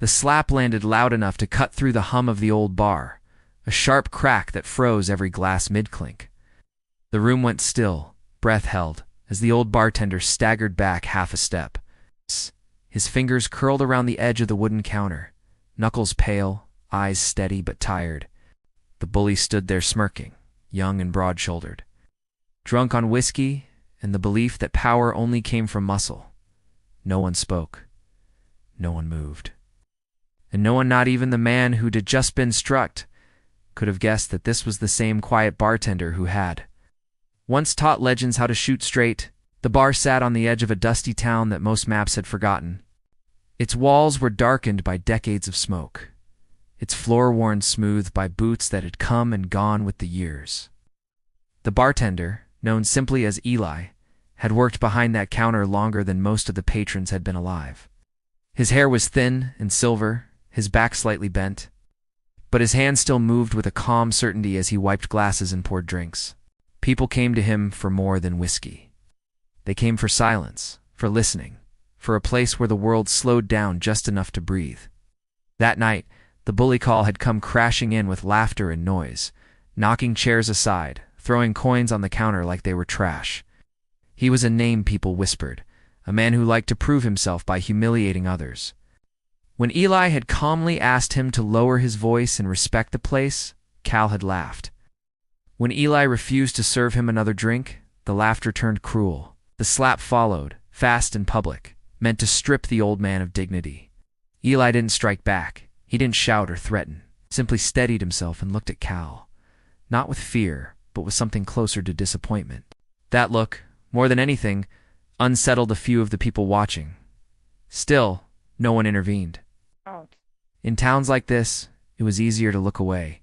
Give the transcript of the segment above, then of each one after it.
The slap landed loud enough to cut through the hum of the old bar, a sharp crack that froze every glass mid-clink. The room went still, breath held, as the old bartender staggered back half a step. His fingers curled around the edge of the wooden counter, knuckles pale, eyes steady but tired. The bully stood there smirking, young and broad-shouldered, drunk on whiskey and the belief that power only came from muscle. No one spoke. No one moved. And no one, not even the man who'd just been struck, could have guessed that this was the same quiet bartender who had once taught legends how to shoot straight. The bar sat on the edge of a dusty town that most maps had forgotten. Its walls were darkened by decades of smoke, its floor worn smooth by boots that had come and gone with the years. The bartender, known simply as Eli, had worked behind that counter longer than most of the patrons had been alive. His hair was thin and silver, his back slightly bent, but his hands still moved with a calm certainty as he wiped glasses and poured drinks. People came to him for more than whiskey. They came for silence, for listening, for a place where the world slowed down just enough to breathe. That night, the bully call had come crashing in with laughter and noise, knocking chairs aside, throwing coins on the counter like they were trash. He was a name people whispered, a man who liked to prove himself by humiliating others. When Eli had calmly asked him to lower his voice and respect the place, Cal had laughed. When Eli refused to serve him another drink, the laughter turned cruel. The slap followed, fast and public, meant to strip the old man of dignity. Eli didn't strike back. He didn't shout or threaten, simply steadied himself and looked at Cal, not with fear, but with something closer to disappointment. That look, more than anything, unsettled a few of the people watching. Still, no one intervened. In towns like this, it was easier to look away.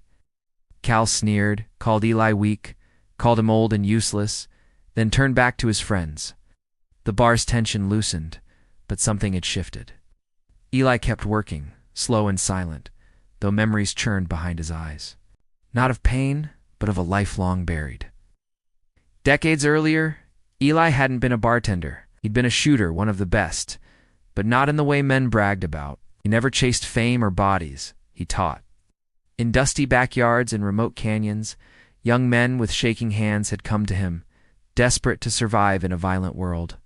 Cal sneered, called Eli weak, called him old and useless, then turned back to his friends. The bar's tension loosened, but something had shifted. Eli kept working, slow and silent, though memories churned behind his eyes. Not of pain, but of a life long buried. Decades earlier, Eli hadn't been a bartender. He'd been a shooter, one of the best, but not in the way men bragged about. He never chased fame or bodies, he taught. In dusty backyards and remote canyons, young men with shaking hands had come to him, desperate to survive in a violent world.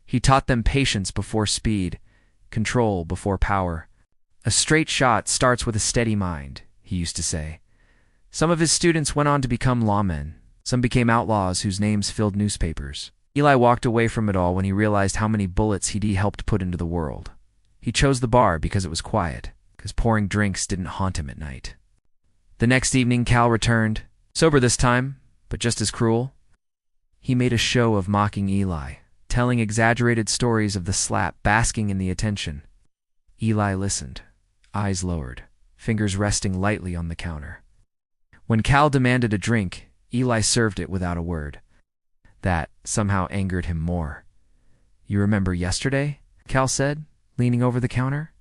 He taught them patience before speed, control before power. A straight shot starts with a steady mind, he used to say. Some of his students went on to become lawmen. Some became outlaws whose names filled newspapers. Eli walked away from it all when he realized how many bullets he'd helped put into the world. He chose the bar because it was quiet, because pouring drinks didn't haunt him at night. The next evening Cal returned, sober this time, but just as cruel. He made a show of mocking Eli, telling exaggerated stories of the slap, basking in the attention. Eli listened, eyes lowered, fingers resting lightly on the counter. When Cal demanded a drink, Eli served it without a word. That somehow angered him more. "You remember yesterday?" Cal said, leaning over the counter.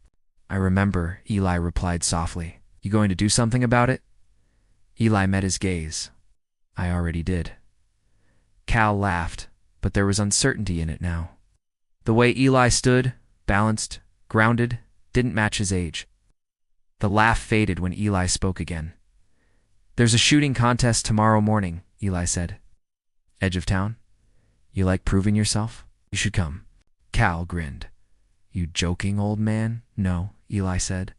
"I remember," Eli replied softly. "You going to do something about it?" Eli met his gaze. "I already did." Cal laughed, but there was uncertainty in it now. The way Eli stood, balanced, grounded, didn't match his age. The laugh faded when Eli spoke again. "There's a shooting contest tomorrow morning," Eli said. "Edge of town? You like proving yourself? You should come." Cal grinned. "You joking, old man?" "No," Eli said.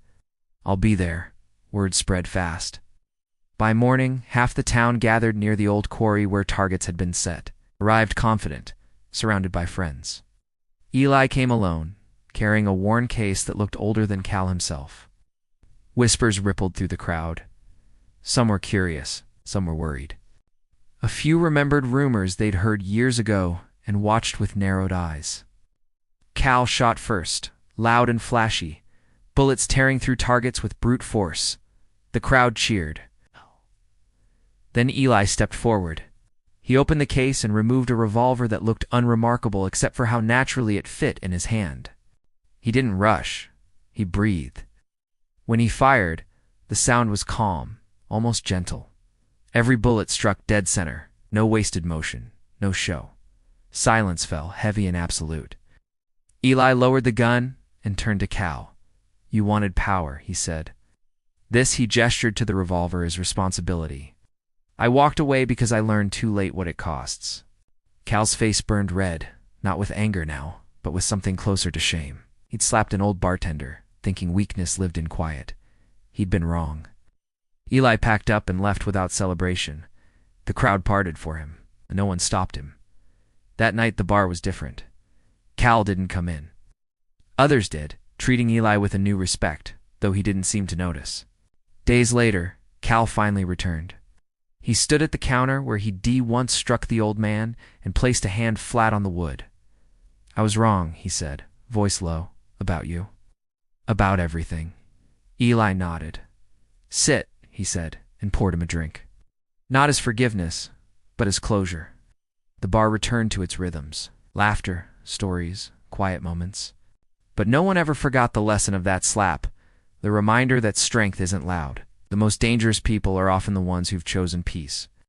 "I'll be there." Word spread fast. By morning, half the town gathered near the old quarry where targets had been set, arrived confident, surrounded by friends. Eli came alone, carrying a worn case that looked older than Cal himself. Whispers rippled through the crowd. Some were curious, some were worried. A few remembered rumors they'd heard years ago and watched with narrowed eyes. Cal shot first, loud and flashy, bullets tearing through targets with brute force. The crowd cheered. Then Eli stepped forward. He opened the case and removed a revolver that looked unremarkable except for how naturally it fit in his hand. He didn't rush. He breathed. When he fired, the sound was calm, almost gentle. Every bullet struck dead center, no wasted motion, no show. Silence fell, heavy and absolute. Eli lowered the gun and turned to Cal. You wanted power, he said. This, he gestured to the revolver, is responsibility. I walked away because I learned too late what it costs. Cal's face burned red, not with anger now, but with something closer to shame. He'd slapped an old bartender, thinking weakness lived in quiet. He'd been wrong. Eli packed up and left without celebration. The crowd parted for him, and no one stopped him. That night the bar was different. Cal didn't come in. Others did, treating Eli with a new respect, though he didn't seem to notice. Days later, Cal finally returned. He stood at the counter where he'd once struck the old man and placed a hand flat on the wood. I was wrong, he said, voice low. About you. About everything. Eli nodded. Sit, he said, and poured him a drink. Not as forgiveness, but as closure. The bar returned to its rhythms. Laughter, stories, quiet moments. But no one ever forgot the lesson of that slap, the reminder that strength isn't loud. The most dangerous people are often the ones who've chosen peace.